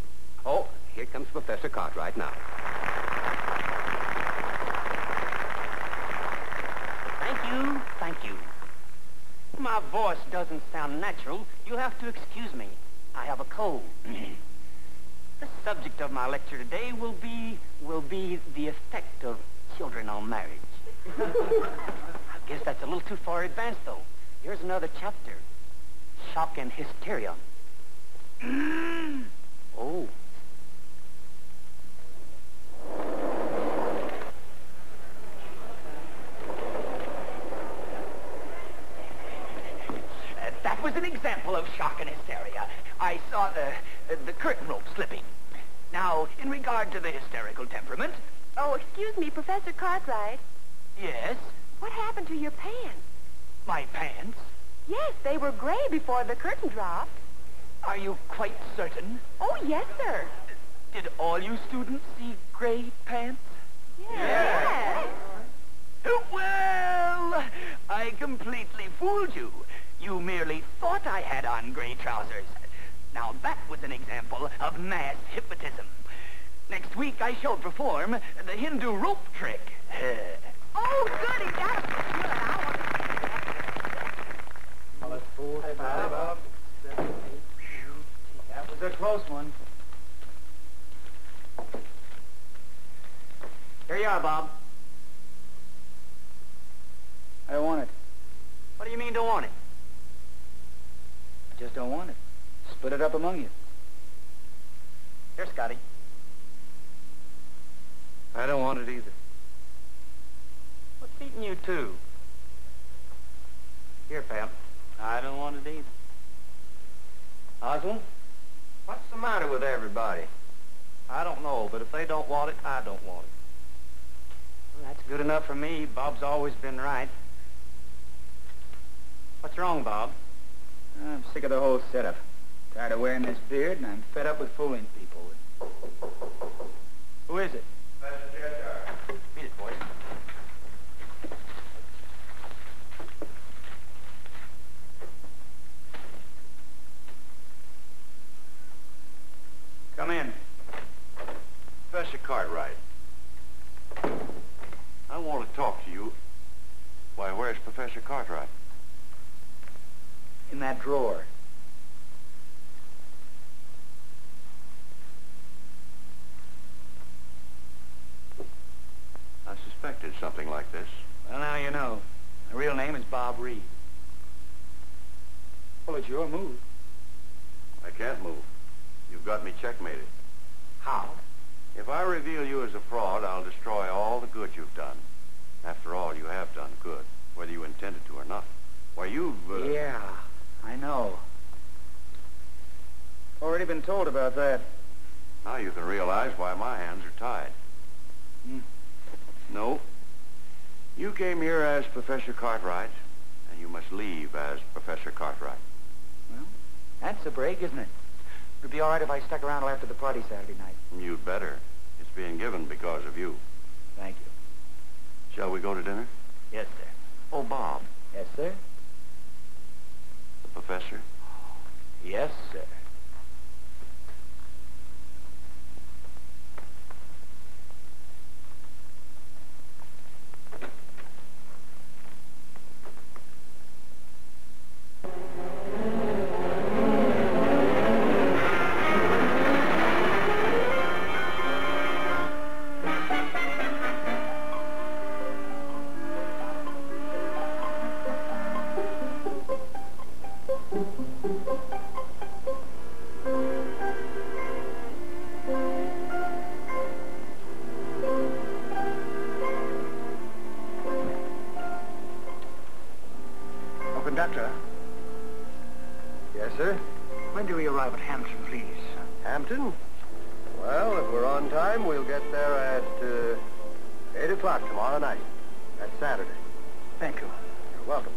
Oh, here comes Professor Cartwright now. Thank you. My voice doesn't sound natural. You'll have to excuse me. I have a cold. The subject of my lecture today will be the effect of children on marriage. I guess that's a little too far advanced, though. Here's another chapter. Shock and hysteria. Oh. That was an example of shock and hysteria. I saw the curtain rope slipping. Now, in regard to the hysterical temperament... Oh, excuse me, Professor Cartwright. Yes? What happened to your pants? My pants? Yes, they were gray before the curtain dropped. Are you quite certain? Oh, yes, sir. Did all you students see gray pants? Yes. Well, I completely fooled you. You merely thought I had on gray trousers. Now, that was an example of mass hypnotism. Next week, I shall perform the Hindu rope trick. Oh, goody, that's good. I want to see that. Well, that's 4, 5, 7, 8, 9. That was a close one. Here you are, Bob. I don't want it. What do you mean, don't want it? I just don't want it. Split it up among you. Here, Scotty. I don't want it either. What's eating you, too? Here, pal. I don't want it either. Oswald? What's the matter with everybody? I don't know, but if they don't want it, I don't want it. Well, that's good enough for me. Bob's always been right. What's wrong, Bob? I'm sick of the whole setup. Tired of wearing this beard, and I'm fed up with fooling people. Who is it? Beat it, boys. Come in. Professor Cartwright. I want to talk to you. Why, where's Professor Cartwright? In that drawer. I suspected something like this. Well, now you know. My real name is Bob Reed. Well, it's your move. I can't move. You've got me checkmated. How? If I reveal you as a fraud, I'll destroy all the good you've done. After all, you have done good, whether you intended to or not. Why, you've... Yeah, I know. Already been told about that. Now you can realize why my hands are tied. No. You came here as Professor Cartwright, and you must leave as Professor Cartwright. Well, that's a break, isn't it? It'd be all right if I stuck around till after the party Saturday night. You'd better. It's being given because of you. Thank you. Shall we go to dinner? Yes, sir. Oh, Bob. Yes, sir. The professor? Yes, sir. Conductor. Yes, sir? When do we arrive at Hampton, please? Hampton? Well, if we're on time, we'll get there at 8 o'clock tomorrow night. That's Saturday. Thank you. You're welcome.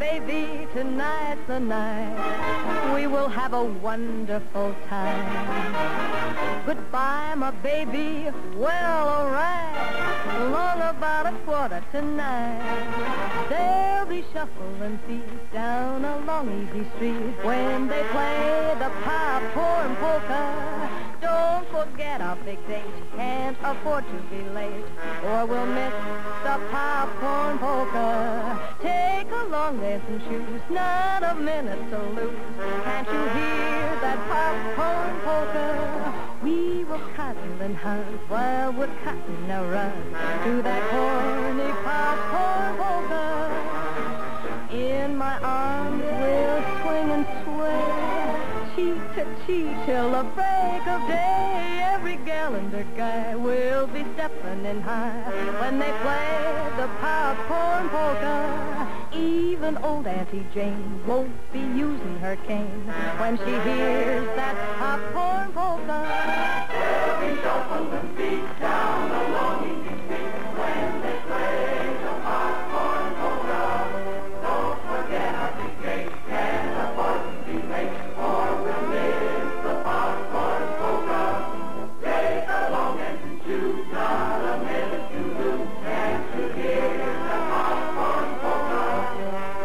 Baby, tonight's the night we will have a wonderful time. Goodbye, my baby, well, all right, along about 8:45. There'll be shuffling feet down along Easy Street when they play the popcorn polka. Don't forget our big date, can't afford to be late, or we'll miss the popcorn polka. Take along dancing shoes, not a minute to lose. Can't you hear that popcorn polka? We will cuddle and hug while we're cutting a rug to that corny popcorn polka. In my arms we'll swing and sway, cheek to cheek till the break of day. Every gal and her guy will be stepping in high when they play the popcorn polka. Even old Auntie Jane won't be using her cane when she hears that popcorn polka. There'll be shuffling feet down along Easy Street when they play the popcorn polka. Don't forget our big date, can't afford to be late, or we'll miss the popcorn polka. Take along and choose, not a minute to lose. Can't you hear the popcorn polka?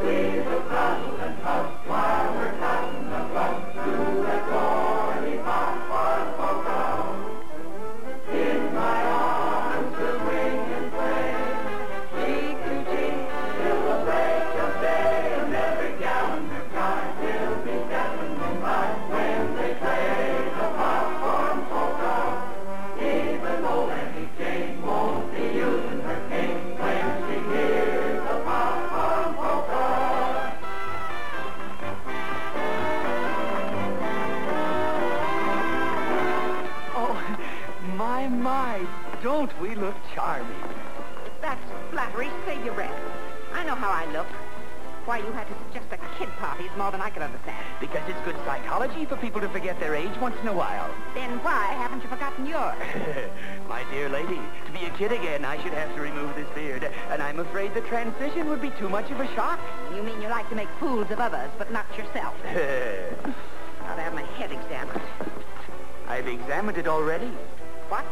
We will cuddle and hug while we're cutting the rug to that corny popcorn polka. In my arms we'll swing and play, cheek to cheek till the break of day, and every gal and her guy will be stepping by when they play the popcorn polka. Even old Auntie Jane won't be using her cane when she hears the popcorn polka. Oh, my, don't we look charming? That's flattery. Save your breath. I know how I look. Why you had to suggest a kid party is more than I could understand. Because it's good psychology for people to forget their age once in a while. Then why haven't you forgotten yours? My dear lady, to be a kid again, I should have to remove this beard. And I'm afraid the transition would be too much of a shock. You mean you like to make fools of others, but not yourself? I'll have my head examined. I've examined it already. What?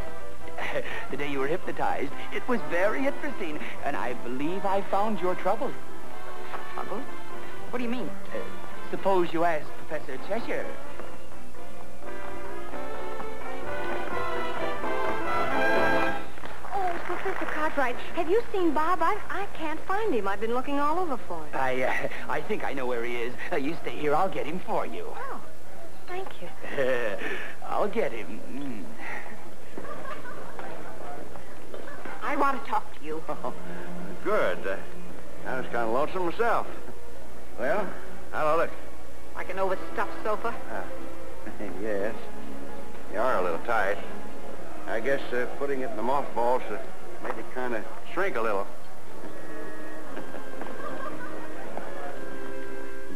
The day you were hypnotized, it was very interesting, and I believe I found your trouble. Trouble? What do you mean? Suppose you ask Professor Cheshire. Oh, Professor Cartwright, have you seen Bob? I can't find him. I've been looking all over for him. I think I know where he is. You stay here. I'll get him for you. Oh, thank you. I'll get him. I want to talk to you. Oh, good. I was kind of lonesome myself. Well, how'd I look? Like an overstuffed sofa. Yes. You are a little tight. I guess putting it in the mothballs made it kind of shrink a little.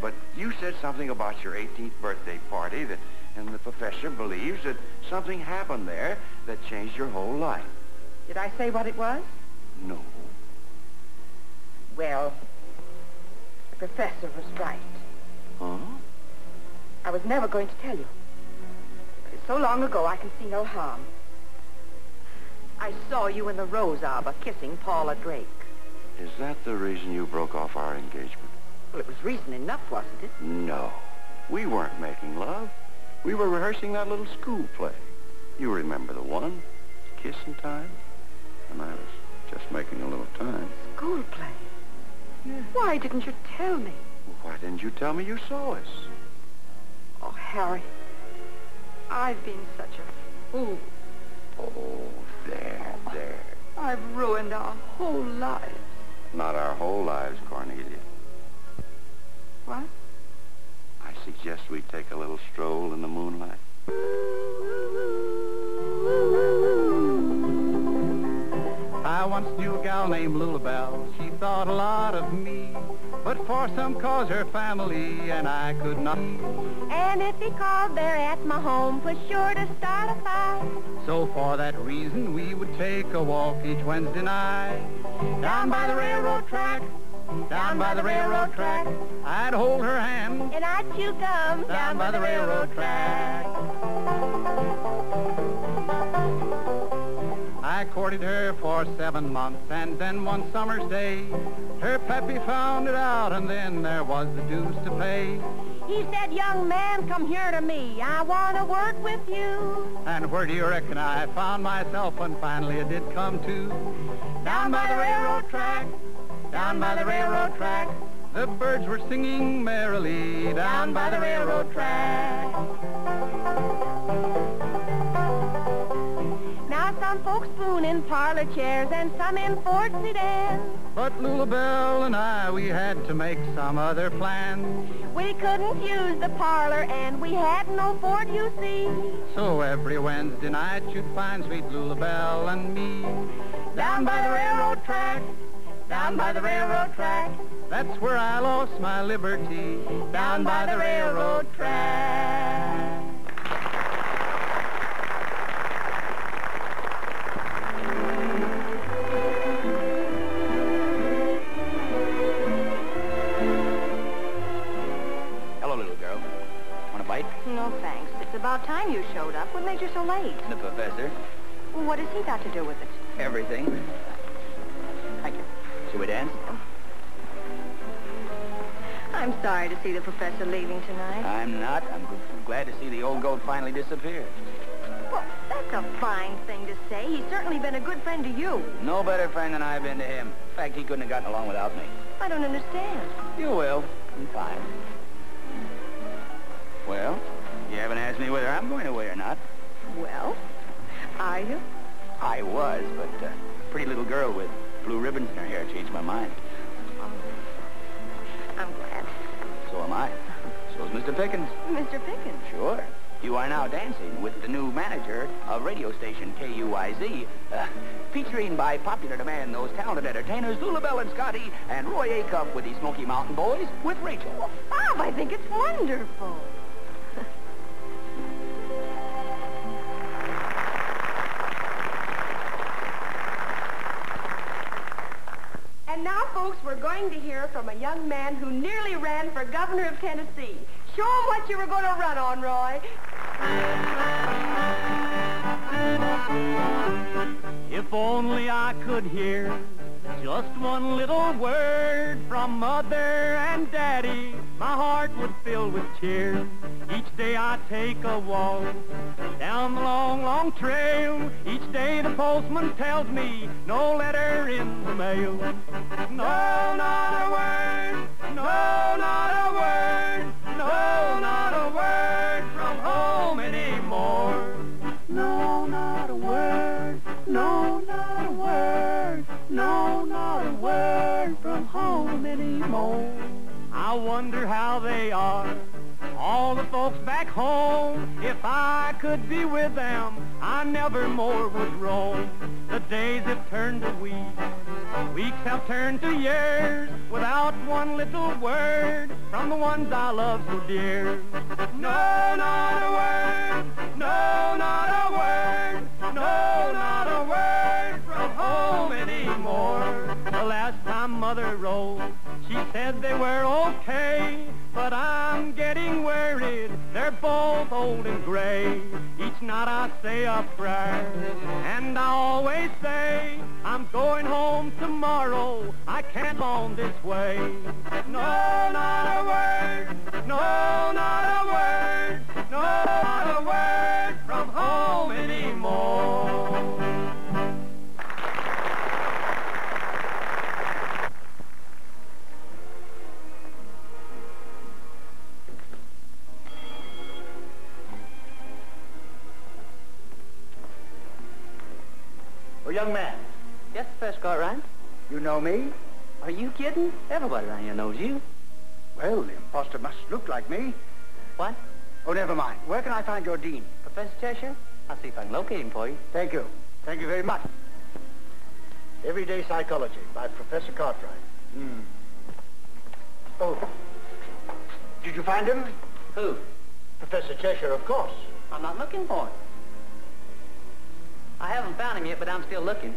But you said something about your 18th birthday party and the professor believes that something happened there that changed your whole life. Did I say what it was? No. Well, the professor was right. Huh? I was never going to tell you. But it's so long ago I can see no harm. I saw you in the rose arbor kissing Paula Drake. Is that the reason you broke off our engagement? Well, it was reason enough, wasn't it? No. We weren't making love. We were rehearsing that little school play. You remember the one? Kissing time? And I was just making a little time. School play? Yeah. Why didn't you tell me? Why didn't you tell me you saw us? Oh, Harry, I've been such a fool. Oh, there. I've ruined our whole lives. Not our whole lives, Cornelia. What? I suggest we take a little stroll in the moonlight. I once knew a gal named Lulubelle. She thought a lot of me, but for some cause her family and I could not. And if he called there at my home, was sure to start a fight. So for that reason we would take a walk each Wednesday night. Down by the railroad track, down by the railroad track. I'd hold her hand, And I'd chew gum down by the railroad track. I courted her for 7 months, and then one summer's day, her pappy found it out, and then there was the dues to pay. He said, young man, come here to me. I want to work with you. And where do you reckon I found myself when finally it did come to? Down by the railroad track, down by the railroad track. The birds were singing merrily down by the railroad track. Now some folks spoon in parlor chairs and some in Ford sedans. But Lulubelle and I, we had to make some other plan. We couldn't use the parlor and we had no Ford, you see. So every Wednesday night you'd find sweet Lulubelle and me down by the railroad track, down by the railroad track. That's where I lost my liberty, down by the railroad track. Hello, little girl. Want a bite? No, thanks. It's about time you showed up. What made you so late? The professor. What has he got to do with it? Everything. Thank you. Shall we dance? I'm sorry to see the professor leaving tonight. I'm not. I'm glad to see the old goat finally disappear. Well, that's a fine thing to say. He's certainly been a good friend to you. No better friend than I've been to him. In fact, he couldn't have gotten along without me. I don't understand. You will. In time. Well, you haven't asked me whether I'm going away or not. Well, are you? I was, but pretty little girl with blue ribbons in her hair changed my mind. I'm glad. So am I. So's Mr. Pickens. Mr. Pickens? Sure. You are now dancing with the new manager of radio station KUIZ, featuring by popular demand those talented entertainers Lulubelle and Scotty and Roy Acuff with the Smoky Mountain Boys with Rachel. Oh, Bob, I think it's wonderful. And now, folks, we're going to hear from a young man who nearly ran for governor of Tennessee. Show him what you were going to run on, Roy. If only I could hear just one little word from Mother and Daddy, my heart would fill with cheer. Each day I take a walk down the long, long trail. Each day the postman tells me no letter in the mail. No, not a word, no, not a word, no, not a word from home anymore. No, not a word, no, not a word. anymore. I wonder how they are, all the folks back home. If I could be with them, I never more would roam. The days have turned to weeks have turned to years, without one little word from the ones I love so dear. No, not a word, no, not a word, no, not a word from home anymore. The last time Mother wrote, she said they were okay, but I'm getting worried, they're both old and gray. Each night I say a prayer, and I always say, I'm going home tomorrow, I can't go on this way. No, not a word, no, not a word, no, not a word from home anymore. Oh, young man. Yes, Professor Cartwright? You know me? Are you kidding? Everybody around here knows you. Well, the imposter must look like me. What? Oh, never mind. Where can I find your dean? Professor Cheshire? I'll see if I can locate him for you. Thank you. Thank you very much. Everyday Psychology by Professor Cartwright. Oh. Did you find him? Who? Professor Cheshire, of course. I'm not looking for him. I haven't found him yet, but I'm still looking.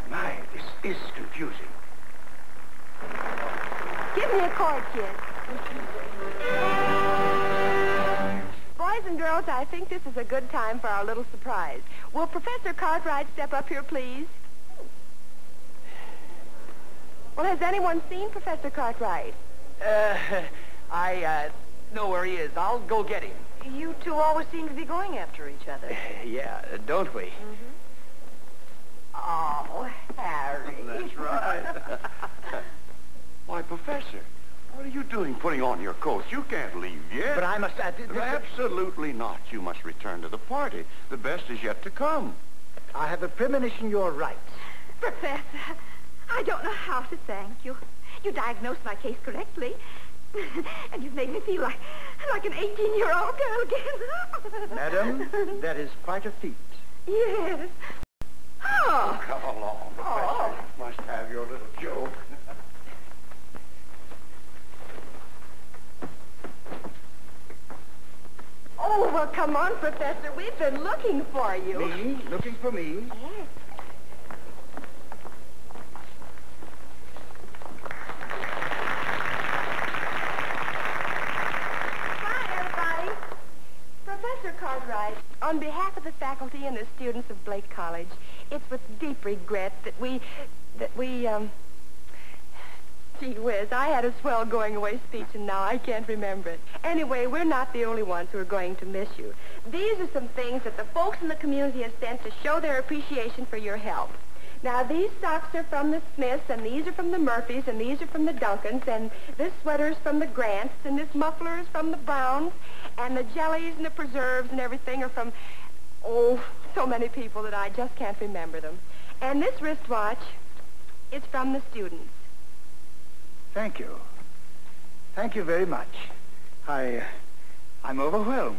My, this is confusing. Give me a chord, kid. Boys and girls, I think this is a good time for our little surprise. Will Professor Cartwright step up here, please? Well, has anyone seen Professor Cartwright? I know where he is. I'll go get him. You two always seem to be going after each other. Yeah, don't we? Mm-hmm. Oh, Harry. That's right. Why, Professor, what are you doing putting on your coat? You can't leave yet. But I must... Absolutely not. You must return to the party. The best is yet to come. I have a premonition you're right. Professor, I don't know how to thank you. You diagnosed my case correctly. And you've made me feel like an 18-year-old girl again. Madam, that is quite a feat. Yes. Oh. Come along, Professor. You must have your little joke. Oh, well, come on, Professor. We've been looking for you. Me? Looking for me? Yes. Professor Cartwright, on behalf of the faculty and the students of Blake College, it's with deep regret that we, gee whiz, I had a swell going-away speech and now I can't remember it. Anyway, we're not the only ones who are going to miss you. These are some things that the folks in the community have sent to show their appreciation for your help. Now, these socks are from the Smiths, and these are from the Murphys, and these are from the Duncans, and this sweater's from the Grants, and this muffler is from the Browns, and the jellies and the preserves and everything are from, oh, so many people that I just can't remember them. And this wristwatch is from the students. Thank you. Thank you very much. I'm overwhelmed.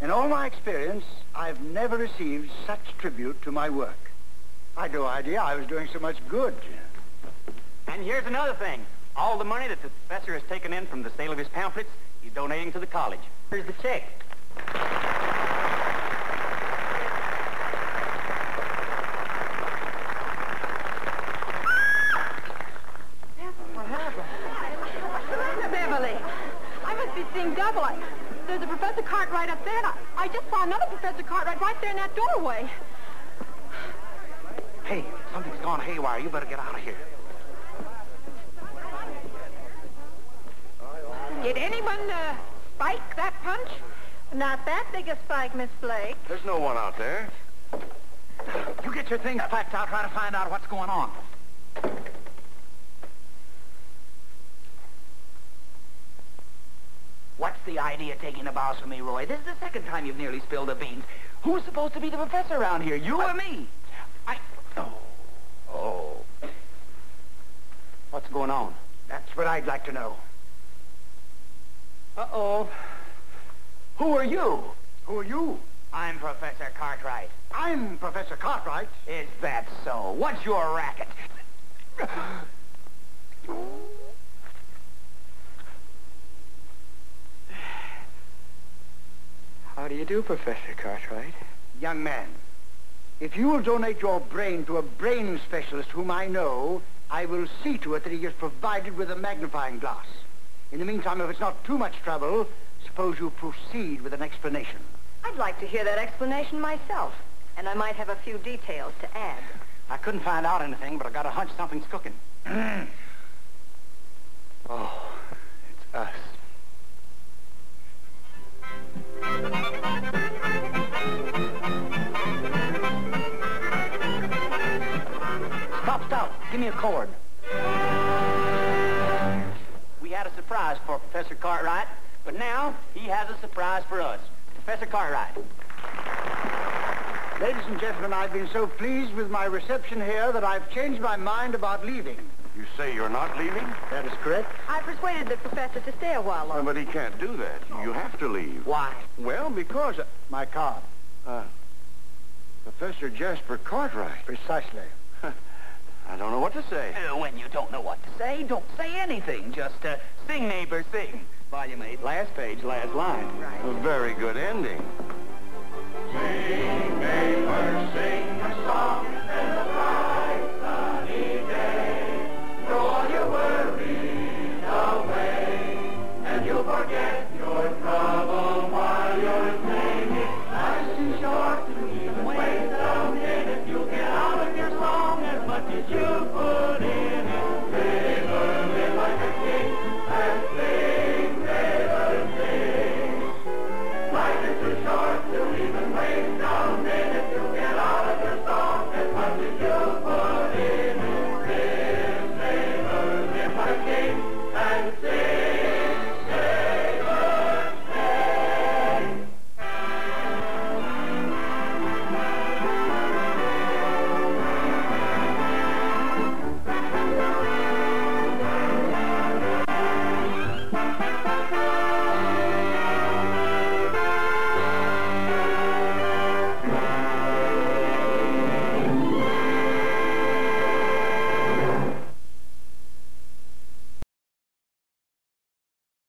In all my experience, I've never received such tribute to my work. I had no idea I was doing so much good. And here's another thing. All the money that the professor has taken in from the sale of his pamphlets, he's donating to the college. Here's the check. What happened? Beverly, I must be seeing double. There's a Professor Cartwright up there, and I just saw another Professor Cartwright right there in that doorway. Hey, something's gone haywire. You better get out of here. Did anyone spike that punch? Not that big a spike, Miss Blake. There's no one out there. You get your things packed out, try to find out what's going on. What's the idea of taking the bows from me, Roy? This is the second time you've nearly spilled the beans. Who's supposed to be the professor around here, you or me? Oh. What's going on? That's what I'd like to know. Uh-oh. Who are you? Who are you? I'm Professor Cartwright. I'm Professor Cartwright. Is that so? What's your racket? How do you do, Professor Cartwright? Young man, if you will donate your brain to a brain specialist whom I know, I will see to it that he is provided with a magnifying glass. In the meantime, if it's not too much trouble, suppose you proceed with an explanation. I'd like to hear that explanation myself, and I might have a few details to add. I couldn't find out anything, but I got a hunch something's cooking. Oh, it's us. Stop. Give me a cord. We had a surprise for Professor Cartwright, but now he has a surprise for us. Professor Cartwright. Ladies and gentlemen, I've been so pleased with my reception here that I've changed my mind about leaving. You say you're not leaving? That is correct. I persuaded the professor to stay a while longer. But he can't do that. You have to leave. Why? Well, because... My card. Professor Jasper Cartwright. Precisely. I don't know what to say. When you don't know what to say, don't say anything. Just sing, neighbor, sing. Volume 8, last page, last line. Right. A very good ending. Sing, neighbor, sing a song and a bright sunny day. Throw all your worries away, and you'll forget your trouble while you're singing. Life's too short to even waste a minute. You'll get out of your song as much as you put in it. Neighbor, live like a king and sing, neighbor, sing. Life is too short to even waste a minute. You'll get out of your song as much as you put in it. Live, neighbor, live like a king and sing.